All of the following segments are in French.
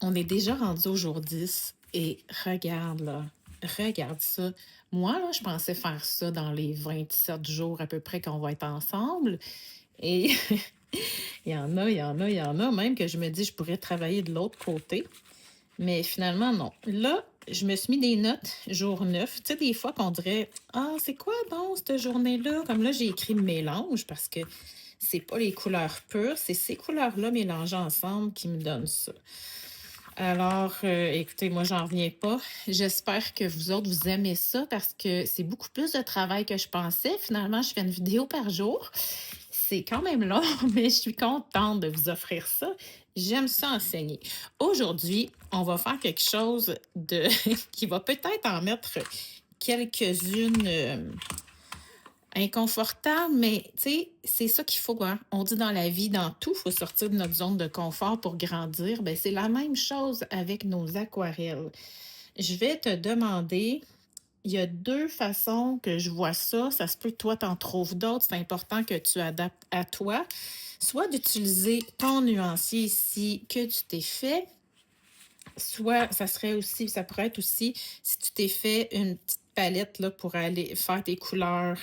On est déjà rendu au jour 10 et regarde là, regarde ça. Moi, là, je pensais faire ça dans les 27 jours à peu près qu'on va être ensemble. Et il y en a même que je me dis je pourrais travailler de l'autre côté. Mais finalement, non. Là, je me suis mis des notes jour 9. Tu sais, des fois qu'on dirait ah, c'est quoi donc cette journée-là? Comme là, j'ai écrit mélange parce que c'est pas les couleurs pures, c'est ces couleurs-là mélangées ensemble qui me donnent ça. Alors, écoutez, moi, j'en reviens pas. J'espère que vous autres, vous aimez ça parce que c'est beaucoup plus de travail que je pensais. Finalement, je fais une vidéo par jour. C'est quand même long, mais je suis contente de vous offrir ça. J'aime ça enseigner. Aujourd'hui, on va faire quelque chose de qui va peut-être en mettre quelques-unes inconfortables, mais tu sais, c'est ça qu'il faut, hein. On dit dans la vie, dans tout, il faut sortir de notre zone de confort pour grandir. Ben, c'est la même chose avec nos aquarelles. Je vais te demander, il y a 2 façons que je vois ça. Ça se peut que toi, tu en trouves d'autres. C'est important que tu adaptes à toi. Soit d'utiliser ton nuancier ici que tu t'es fait, soit ça pourrait être aussi si tu t'es fait une petite palette là, pour aller faire tes couleurs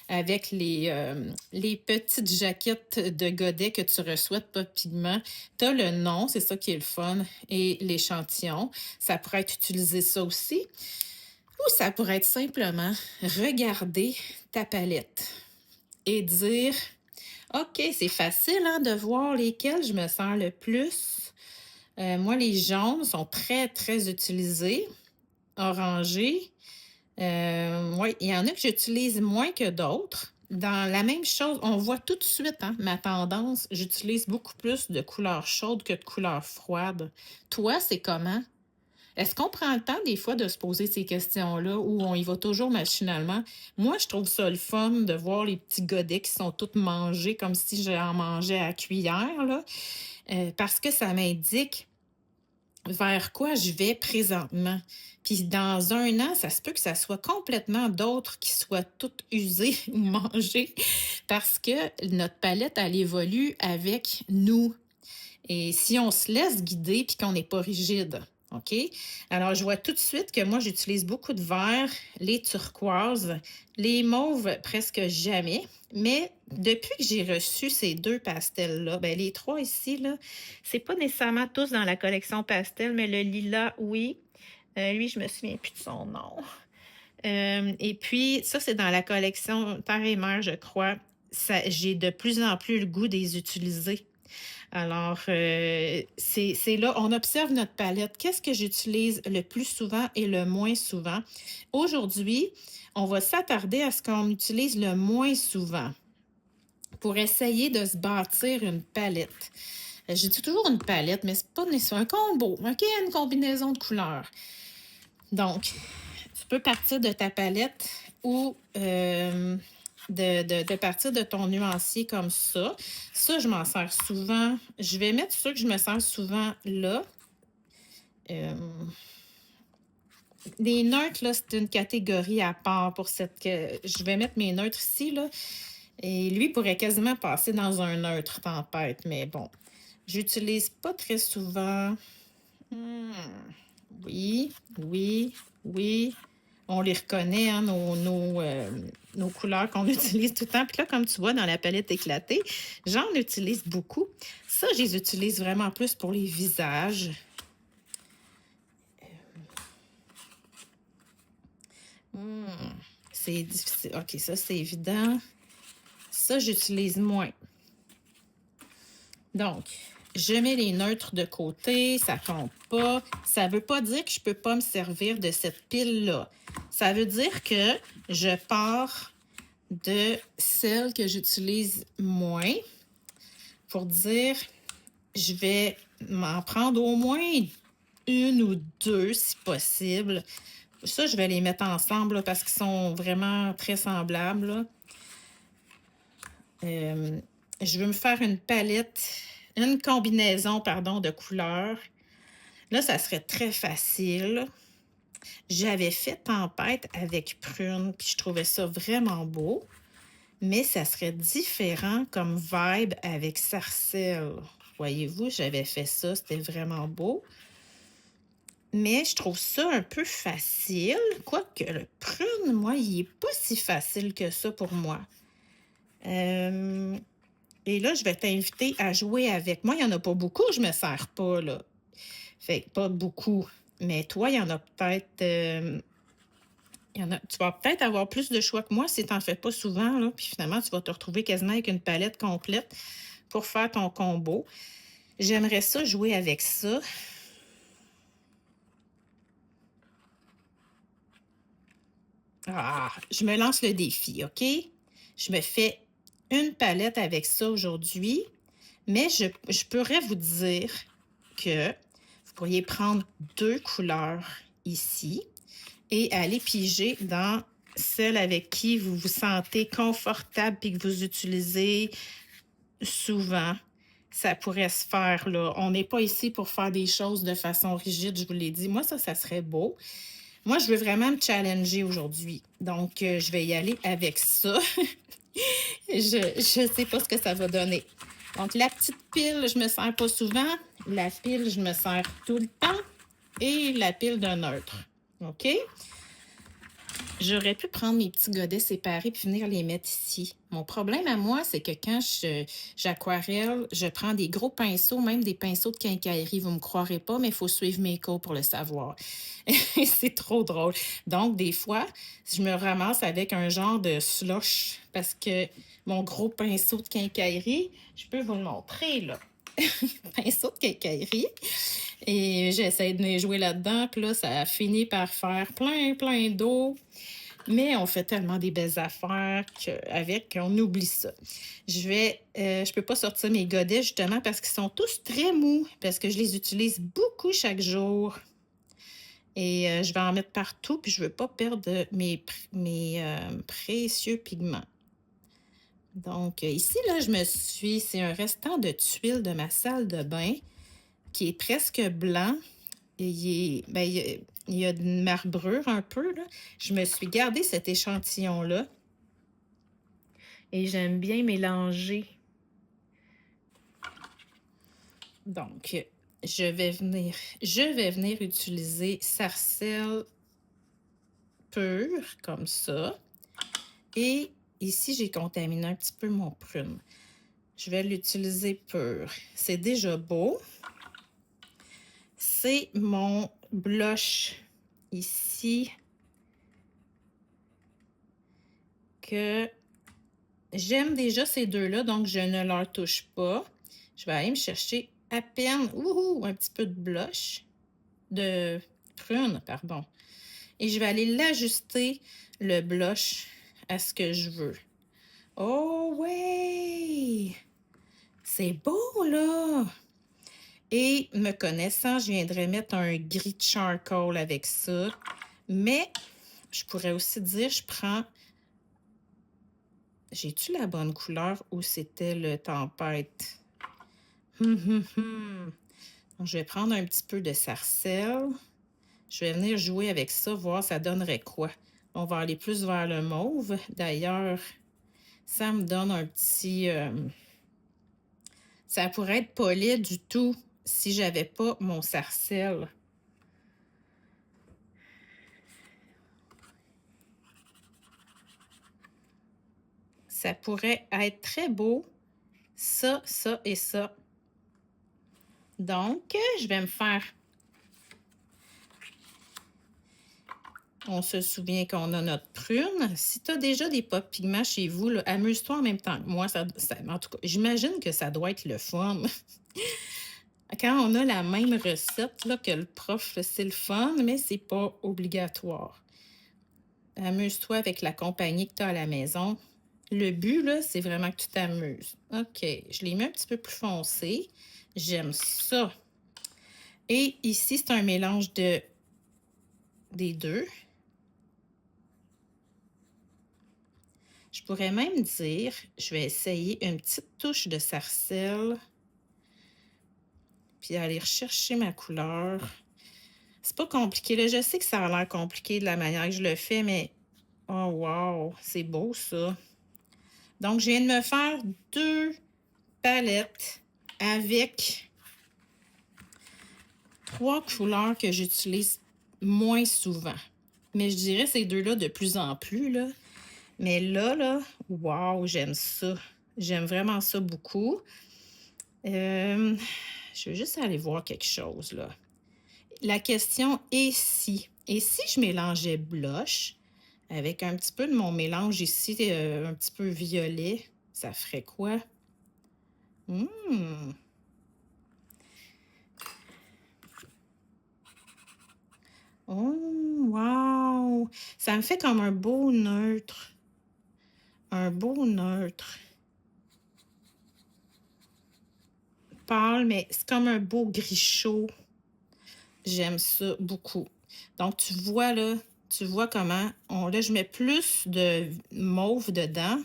avec les petites jaquettes de godets que tu reçois de Pop Pigment. Tu as le nom, c'est ça qui est le fun, et l'échantillon. Ça pourrait être utilisé ça aussi. Ou ça pourrait être simplement regarder ta palette et dire, OK, c'est facile hein, de voir lesquels je me sens le plus. Moi, les jaunes sont très, très utilisés. Orangés, oui, il y en a que j'utilise moins que d'autres. Dans la même chose, on voit tout de suite hein, ma tendance. J'utilise beaucoup plus de couleurs chaudes que de couleurs froides. Toi, c'est comment? Est-ce qu'on prend le temps des fois de se poser ces questions-là ou on y va toujours machinalement? Moi, je trouve ça le fun de voir les petits godets qui sont tous mangés comme si j'en mangeais à cuillère, là, parce que ça m'indique vers quoi je vais présentement. Puis dans un an, ça se peut que ça soit complètement d'autres qui soient toutes usées ou mangées parce que notre palette, elle évolue avec nous. Et si on se laisse guider puis qu'on n'est pas rigide, OK? Alors, je vois tout de suite que moi, j'utilise beaucoup de verts, les turquoises, les mauves presque jamais. Mais depuis que j'ai reçu ces deux pastels-là, ben les trois ici, là, c'est pas nécessairement tous dans la collection pastel, mais le lilas, oui. Lui, je me souviens plus de son nom. Et puis, ça, c'est dans la collection Terre et Mer, je crois. J'ai de plus en plus le goût des utiliser. Alors, c'est là, on observe notre palette. Qu'est-ce que j'utilise le plus souvent et le moins souvent? Aujourd'hui, on va s'attarder à ce qu'on utilise le moins souvent pour essayer de se bâtir une palette. Je dis toujours une palette, mais c'est pas nécessairement un combo, OK? Une combinaison de couleurs. Donc, tu peux partir de ta palette ou de partir de ton nuancier comme ça. Ça, je m'en sers souvent. Je vais mettre ceux que je me sers souvent là. Euh, les neutres, là, c'est une catégorie à part pour cette que je vais mettre mes neutres ici, là. Et lui pourrait quasiment passer dans un neutre tempête, mais bon. J'utilise pas très souvent. Hmm, oui, oui, oui. On les reconnaît, hein, nos couleurs qu'on utilise tout le temps. Puis là, comme tu vois, dans la palette éclatée, j'en utilise beaucoup. Ça, je les utilise vraiment plus pour les visages. Hmm, c'est difficile. OK, ça, c'est évident. Ça, j'utilise moins. Donc, je mets les neutres de côté, ça compte pas. Ça ne veut pas dire que je ne peux pas me servir de cette pile-là. Ça veut dire que je pars de celle que j'utilise moins pour dire je vais m'en prendre au moins une ou deux si possible. Ça, je vais les mettre ensemble là, parce qu'ils sont vraiment très semblables. Là. Euh, je veux me faire une palette, une combinaison, pardon, de couleurs. Là, ça serait très facile. J'avais fait tempête avec prune, puis je trouvais ça vraiment beau. Mais ça serait différent comme vibe avec sarcelle. Voyez-vous, j'avais fait ça, c'était vraiment beau. Mais je trouve ça un peu facile, quoique le prune, moi, il est pas si facile que ça pour moi. Hem et là, je vais t'inviter à jouer avec moi. Il y en a pas beaucoup, je me sers pas, là. Fait que pas beaucoup. Mais toi, il y en a peut-être, il y en a tu vas peut-être avoir plus de choix que moi si tu en fais pas souvent, là, puis finalement, tu vas te retrouver quasiment avec une palette complète pour faire ton combo. J'aimerais ça jouer avec ça. Ah! Je me lance le défi, OK? Je me fais une palette avec ça aujourd'hui, mais je pourrais vous dire que vous pourriez prendre 2 couleurs ici et aller piger dans celle avec qui vous vous sentez confortable puis que vous utilisez souvent. Ça pourrait se faire, là. On n'est pas ici pour faire des choses de façon rigide, je vous l'ai dit. Moi, ça serait beau. Moi, je veux vraiment me challenger aujourd'hui. Donc, je vais y aller avec ça. Je sais pas ce que ça va donner. Donc, la petite pile, je me sers pas souvent. La pile, je me sers tout le temps. Et la pile de neutre. OK? J'aurais pu prendre mes petits godets séparés puis venir les mettre ici. Mon problème à moi, c'est que quand j'aquarelle, je prends des gros pinceaux, même des pinceaux de quincaillerie. Vous me croirez pas, mais il faut suivre mes cours pour le savoir. C'est trop drôle. Donc, des fois, je me ramasse avec un genre de slush parce que mon gros pinceau de quincaillerie, je peux vous le montrer, là. Pinceau de quincaillerie. Et j'essaie de les jouer là-dedans. Puis là, ça a fini par faire plein d'eau. Mais on fait tellement des belles affaires qu'avec, on oublie ça. Je peux pas sortir mes godets justement parce qu'ils sont tous très mous, parce que je les utilise beaucoup chaque jour. Et je vais en mettre partout, puis je veux pas perdre mes précieux pigments. Donc, ici, là, c'est un restant de tuiles de ma salle de bain qui est presque blanc. Et il y a une marbrure un peu, là. Je me suis gardé cet échantillon-là et j'aime bien mélanger. Donc, je vais venir utiliser sarcelle pure comme ça. Et ici, j'ai contaminé un petit peu mon prune. Je vais l'utiliser pur. C'est déjà beau. C'est mon blush ici que j'aime déjà ces deux-là, donc je ne leur touche pas. Je vais aller me chercher à peine un petit peu de blush, de prune, pardon. Et je vais aller l'ajuster, le blush, à ce que je veux. Oh ouais! C'est beau, là! Et me connaissant, je viendrais mettre un gris de charcoal avec ça. Mais je pourrais aussi dire, j'ai-tu la bonne couleur ou c'était le tempête? Donc, je vais prendre un petit peu de sarcelle. Je vais venir jouer avec ça, voir ça donnerait quoi. On va aller plus vers le mauve. D'ailleurs, ça me donne un petit... ça pourrait être pas laid du tout si j'avais pas mon sarcelle. Ça pourrait être très beau, ça et ça. Donc, je vais me faire... On se souvient qu'on a notre prune. Si tu as déjà des pop pigments chez vous, amuse-toi en même temps. Moi, en tout cas, j'imagine que ça doit être le fun. Quand on a la même recette là, que le prof, c'est le fun, mais c'est pas obligatoire. Amuse-toi avec la compagnie que tu as à la maison. Le but, là, c'est vraiment que tu t'amuses. OK, je l'ai mis un petit peu plus foncé. J'aime ça. Et ici, c'est un mélange des deux. Je pourrais même dire, je vais essayer une petite touche de sarcelle. Puis aller rechercher ma couleur. C'est pas compliqué, là. Je sais que ça a l'air compliqué de la manière que je le fais, mais oh wow, c'est beau ça. Donc, je viens de me faire 2 palettes avec 3 couleurs que j'utilise moins souvent. Mais je dirais ces 2 là de plus en plus, là. Mais là, waouh, j'aime ça. J'aime vraiment ça beaucoup. Hem, je vais juste aller voir quelque chose, là. La question est si? Et si je mélangeais blush avec un petit peu de mon mélange ici, un petit peu violet, ça ferait quoi? Mmh! Oh, wow! Ça me fait comme un beau neutre. Un beau neutre. Pâle, mais c'est comme un beau gris chaud. J'aime ça beaucoup. Donc, tu vois comment là, je mets plus de mauve dedans.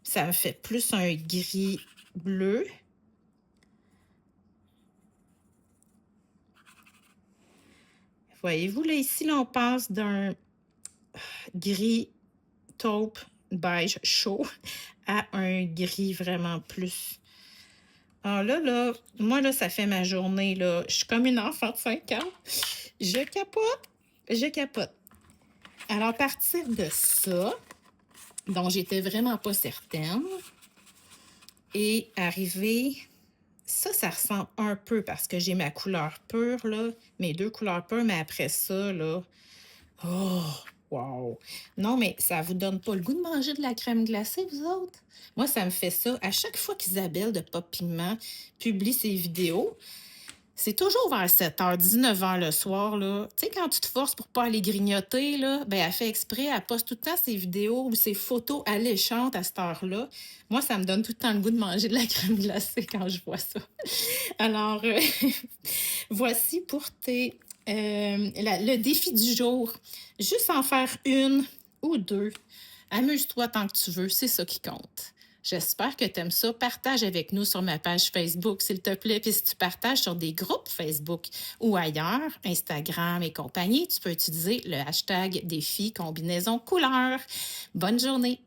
Ça me fait plus un gris bleu. Voyez-vous, là, ici, là, on passe d'un gris taupe beige chaud à un gris vraiment plus. Alors là, moi, là, ça fait ma journée, là. Je suis comme une enfant de 5 ans. Je capote, je capote. Alors, à partir de ça, dont j'étais vraiment pas certaine, et arriver, ça ressemble un peu parce que j'ai ma couleur pure, là, mes 2 couleurs pures, mais après ça, là, oh, wow! Non, mais ça vous donne pas le goût de manger de la crème glacée, vous autres? Moi, ça me fait ça. À chaque fois qu'Isabelle de Pop Pigment publie ses vidéos, c'est toujours vers 7h, 19h le soir, là. Tu sais, quand tu te forces pour pas aller grignoter, là, ben, elle fait exprès, elle poste tout le temps ses vidéos ou ses photos alléchantes à cette heure-là. Moi, ça me donne tout le temps le goût de manger de la crème glacée quand je vois ça. Alors, voici pour le défi du jour. Juste en faire une ou deux. Amuse-toi tant que tu veux, c'est ça qui compte. J'espère que tu aimes ça. Partage avec nous sur ma page Facebook, s'il te plaît. Puis si tu partages sur des groupes Facebook ou ailleurs, Instagram et compagnie, tu peux utiliser le hashtag défi combinaison couleur. Bonne journée!